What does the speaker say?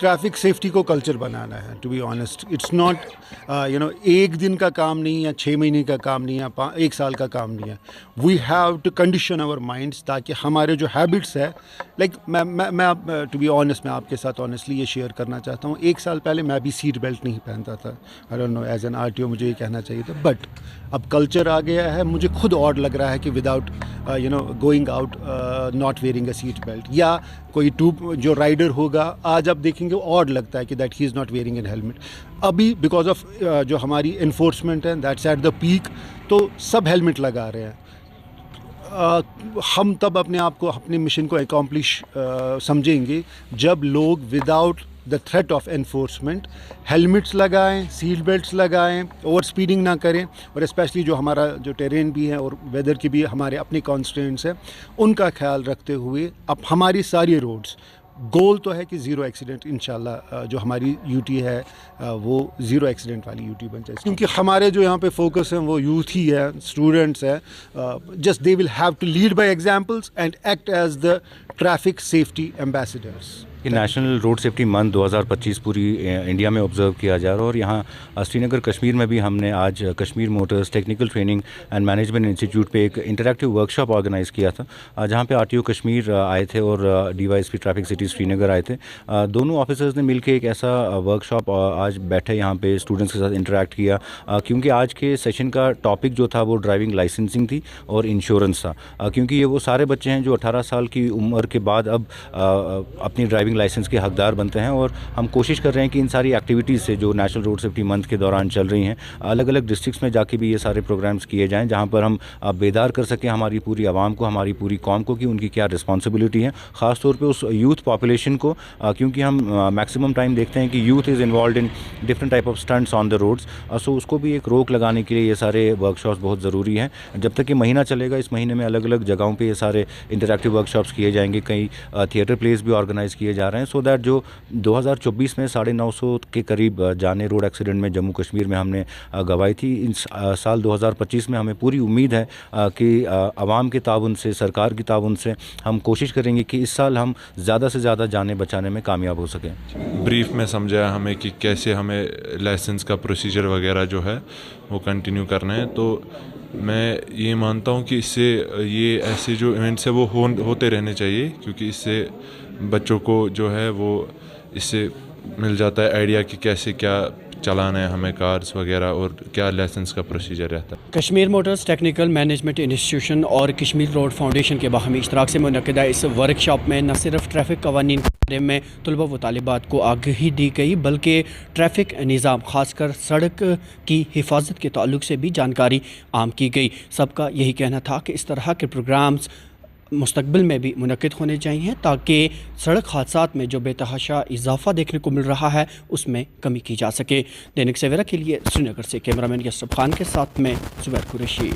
Traffic safety को culture बनाना है, to be honest. It's not एक दिन का काम नहीं है, 6 महीने का काम नहीं है, 1 साल का काम नहीं है. We have to condition our minds ताकि हमारे जो हैबिट्स है, लाइक मैं टू बी ऑनेस्ट मैं आपके साथ ऑनेस्टली ये शेयर करना चाहता हूँ. 1 साल पहले मैं भी सीट बेल्ट नहीं पहनता था. I don't know, as an RTO मुझे ये कहना चाहिए था, बट अब कल्चर आ गया है. मुझे खुद ऑड लग रहा है कि without going out not wearing a seat belt, या कोई जो राइडर होगा आज आप देखेंगे ऑड लगता है कि that he is not wearing N helmet. अभी बिकॉज ऑफ जो हमारी इन्फोर्समेंट है दैट्स एट द पीक, तो सब हेलमेट लगा रहे हैं. हम तब अपने आप को, अपने मिशन को एकम्प्लिश समझेंगे जब लोग without the threat of enforcement helmets लगाएं, सीट बेल्ट्स लगाएं, ओवर स्पीडिंग ना करें. और स्पेशली जो हमारा जो टेरेन भी है और वेदर की भी हमारे अपने कॉन्स्टेंट्स हैं, उनका ख्याल रखते हुए अब हमारी सारी रोड्स, गोल तो है कि ज़ीरो एक्सीडेंट इंशाल्लाह जो हमारी यूटी है वो ज़ीरो एक्सीडेंट वाली यूटी बन जाए. क्योंकि हमारे जो यहाँ पे फोकस है वो यूथ ही है, स्टूडेंट्स है. Just they will have to lead by examples and act as the traffic safety ambassadors. ये नेशनल रोड सेफ्टी मंथ 2025 पूरी इंडिया में ऑब्जर्व किया जा रहा है, और यहाँ श्रीनगर कश्मीर में भी हमने आज Kashmir Motors technical training and management institute पे एक इंटरैक्टिव वर्कशॉप ऑर्गेनाइज़ किया था, जहाँ पे आरटीओ कश्मीर आए थे और डीवाईएसपी ट्रैफिक सिटी श्रीनगर आए थे. दोनों ऑफिसर्स ने मिलकर एक ऐसा वर्कशॉप आज बैठे यहाँ पे स्टूडेंट्स के साथ इंटरैक्ट किया, क्योंकि आज के सेशन का टॉपिक जो था वो ड्राइविंग लाइसेंसिंग थी और इंश्योरेंस था. क्योंकि ये वो सारे बच्चे हैं जो 18 साल की उम्र के बाद अब अपनी ड्राइविंग लाइसेंस के हकदार बनते हैं, और हम कोशिश कर रहे हैं कि इन सारी एक्टिविटीज़ से जो नेशनल रोड सेफ्टी मंथ के दौरान चल रही हैं, अलग अलग डिस्ट्रिक्ट्स में जाके भी ये सारे प्रोग्राम्स किए जाएं, जहां पर हम बेदार कर सकें हमारी पूरी आवाम को, हमारी पूरी कौम को कि उनकी क्या रिस्पॉन्सिबिलिटी है, ख़ास तौर पे उस यूथ पॉपुलेशन को, क्योंकि हम मैक्सिमम टाइम देखते हैं कि youth is involved in different type of stunts on the roads. So उसको भी एक रोक लगाने के लिए ये सारे वर्कशॉप्स बहुत ज़रूरी हैं. जब तक ये महीना चलेगा, इस महीने में अलग अलग जगहों पर ये सारे इंटरैक्टिव वर्कशॉप्स किए जाएंगे. कई थिएटर प्लेस भी ऑर्गेनाइज़ किए जा रहे हैं, सो दैट जो 2024 में 950 के करीब जाने रोड एक्सीडेंट में जम्मू कश्मीर में हमने गवाई थी, इन साल 2025 में हमें पूरी उम्मीद है कि आवाम के ताउन से, सरकार की ताउन से हम कोशिश करेंगे कि इस साल हम ज़्यादा से ज़्यादा जाने बचाने में कामयाब हो सकें. ब्रीफ में समझाया हमें कि कैसे हमें लाइसेंस का प्रोसीजर वगैरह जो है वो कंटिन्यू करना है. तो मैं ये मानता हूँ कि इससे ये ऐसे जो इवेंट्स है वो होते रहने चाहिए, क्योंकि इससे बच्चों को जो है वो इससे मिल जाता है आइडिया कि कैसे क्या चलाना है हमें कार्स वगैरह, और क्या लाइसेंस का प्रोसीजर रहता है. Kashmir Motors technical management institution और कश्मीर रोड फाउंडेशन के बाहमी इश्तराक से मुनक़िदा इस वर्कशॉप में न सिर्फ ट्रैफिक कवानीन के बारे में तलबा व तालिबात को आगाही दी गई, बल्कि ट्रैफिक निज़ाम खासकर सड़क की हिफाजत के ताल्लुक से भी जानकारी आम की गई. सबका यही कहना था कि इस तरह के प्रोग्राम्स मुस्तकबिल में भी मुनक़िद होने चाहिए, ताकि सड़क हादसात में जो बेतहाशा इजाफा देखने को मिल रहा है उसमें कमी की जा सके. दैनिक सवेरा के लिए श्रीनगर से कैमरामैन यसफ खान के साथ में ज़ुबैर कुरैशी.